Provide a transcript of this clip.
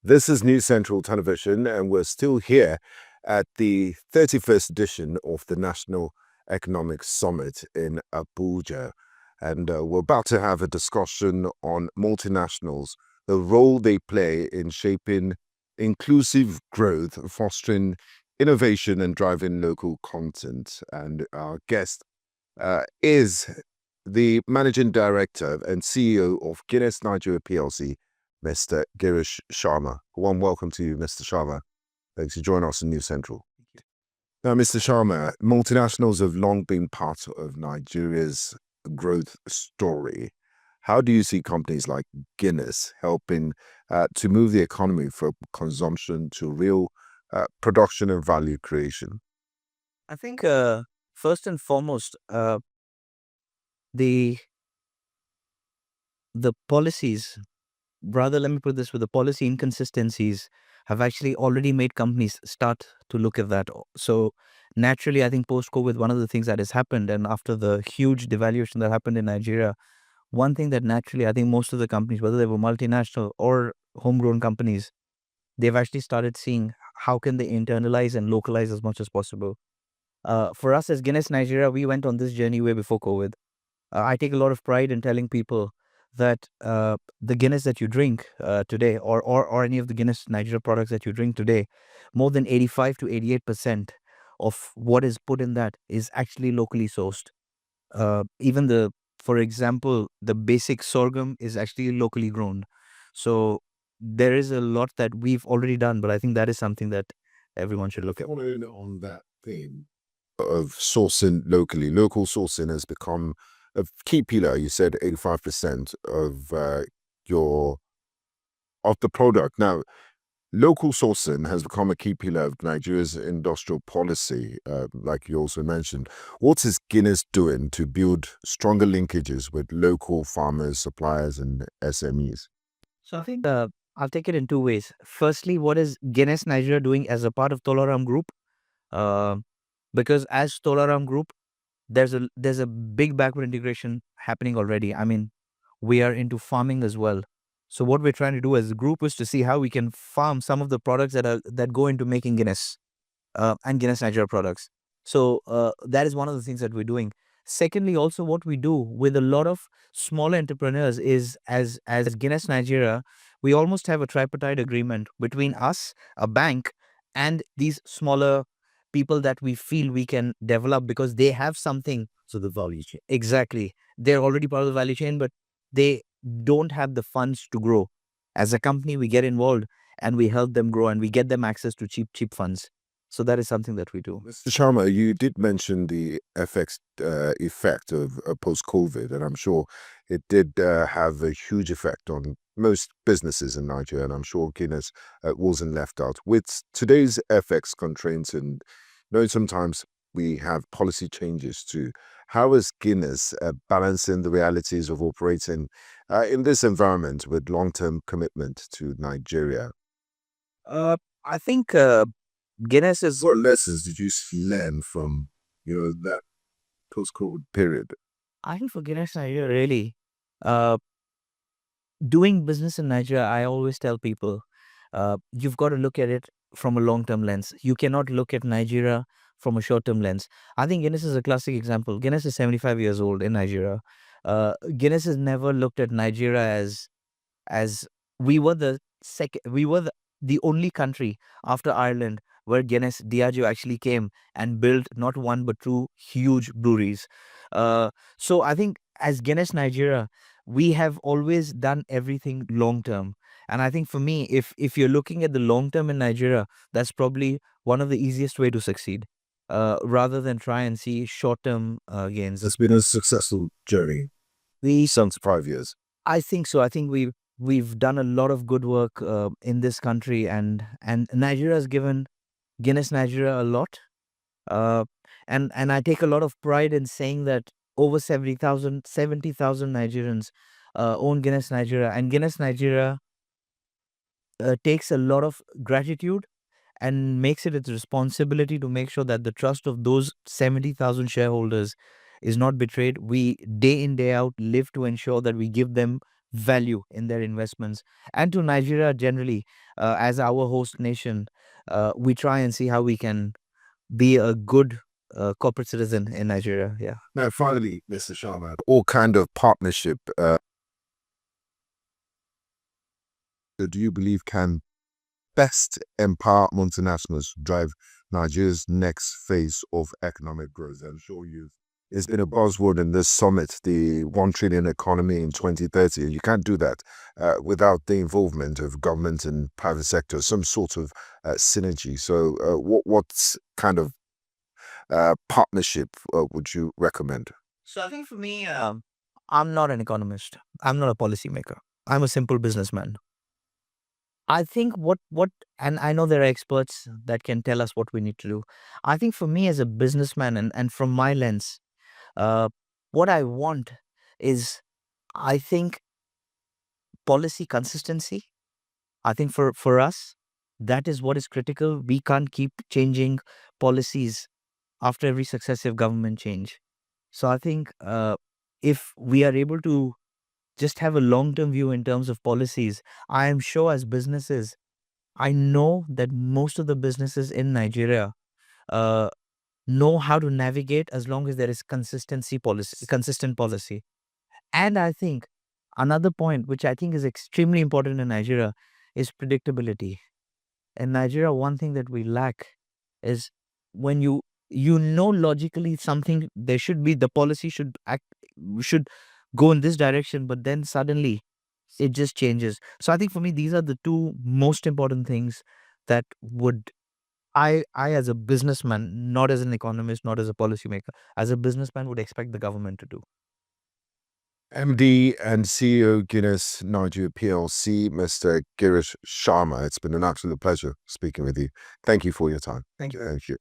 This is News Central Television, and we're still here at the 31st edition of the National Economic Summit in Abuja. And we're about to have a discussion on multinationals, the role they play in shaping inclusive growth, fostering innovation, and driving local content. And our guest is the Managing Director and CEO of Guinness Nigeria PLC, Mr. Girish Sharma. Warm welcome to you, Mr. Sharma. Thanks for joining us in News Central. Now, Mr. Sharma, multinationals have long been part of Nigeria's growth story. How do you see companies like Guinness helping to move the economy from consumption to real production and value creation? I think first and foremost, the policies, rather let me put this with the policy inconsistencies, have actually already made companies start to look at that. So naturally, I think post-COVID, one of the things that has happened, and after the huge devaluation that happened in Nigeria, one thing that naturally I think most of the companies, whether they were multinational or homegrown companies, they've actually started seeing how can they internalize and localize as much as possible. For us as Guinness Nigeria, we went on this journey way before COVID. I take a lot of pride in telling people that the Guinness that you drink today, or any of the Guinness Nigeria products that you drink today, more than 85 to 88% of what is put in that is actually locally sourced. Even for example, the basic sorghum is actually locally grown. So there is a lot that we've already done, but I think that is something that everyone should look at. On that theme of sourcing locally, local sourcing has become a key pillar. You said 85% of the product. Now, local sourcing has become a key pillar of Nigeria's industrial policy, like you also mentioned. What is Guinness doing to build stronger linkages with local farmers, suppliers, and SMEs? So I think I'll take it in two ways. Firstly, what is Guinness Nigeria doing as a part of Tolaram Group? Uh, because as Tolaram Group, there's a big backward integration happening already. I mean, we are into farming as well. So what we're trying to do as a group is to see how we can farm some of the products that go into making Guinness and Guinness Nigeria products. So that is one of the things that we're doing. Secondly, also what we do with a lot of small entrepreneurs is as Guinness Nigeria, we almost have a tripartite agreement between us, a bank, and these smaller people that we feel we can develop because they have something. So the value chain. Exactly. They're already part of the value chain, but they don't have the funds to grow. As a company, we get involved and we help them grow and we get them access to cheap funds. So that is something that we do. Mr. Sharma, you did mention the FX effect of post-COVID, and I'm sure it did have a huge effect on most businesses in Nigeria, and I'm sure Guinness wasn't left out. With today's FX constraints, and sometimes we have policy changes too, how is Guinness balancing the realities of operating in this environment with long-term commitment to Nigeria? I think Guinness is. What lessons did you learn from that post-COVID period? I think for Guinness Nigeria, really, doing business in Nigeria, I always tell people, you've got to look at it from a long-term lens. You cannot look at Nigeria from a short-term lens. I think Guinness is a classic example. Guinness is 75 years old in Nigeria. Guinness has never looked at Nigeria as we were the the only country after Ireland where Guinness Diageo actually came and built not one but two huge breweries. So I think as Guinness Nigeria, we have always done everything long term. And I think for me, if you're looking at the long term in Nigeria, that's probably one of the easiest way to succeed, rather than try and see short term gains. It's been a successful journey. Since 5 years. I think so. I think we've done a lot of good work in this country, and Nigeria has given Guinness Nigeria a lot. And I take a lot of pride in saying that over 70,000 Nigerians own Guinness Nigeria, and Guinness Nigeria takes a lot of gratitude and makes it its responsibility to make sure that the trust of those 70,000 shareholders is not betrayed. We day in, day out live to ensure that we give them value in their investments. And to Nigeria generally, as our host nation, we try and see how we can be a good corporate citizen in Nigeria. Yeah. Now, finally, Mr. Sharma, all kind of partnership do you believe can best empower multinationals to drive Nigeria's next phase of economic growth? I'm sure it's been a buzzword in this summit, the 1 trillion economy in 2030. And you can't do that without the involvement of government and private sector, some sort of synergy. So what kind of partnership would you recommend? So I think for me, I'm not an economist. I'm not a policymaker. I'm a simple businessman. I think and I know there are experts that can tell us what we need to do. I think for me as a businessman and from my lens, what I want is, I think, policy consistency. I think for us, that is what is critical. We can't keep changing policies after every successive government change. So I think if we are able to just have a long-term view in terms of policies, I am sure as businesses, I know that most of the businesses in Nigeria uh, know how to navigate as long as there is consistent policy. And I think another point, which I think is extremely important in Nigeria, is predictability. In Nigeria, one thing that we lack is when logically something there should be, the policy should go in this direction, but then suddenly it just changes. So I think for me, these are the two most important things that would I as a businessman, not as an economist, not as a policymaker, as a businessman would expect the government to do. MD and CEO Guinness Nigeria PLC, Mr. Girish Sharma. It's been an absolute pleasure speaking with you. Thank you for your time. Thank you. Thank you.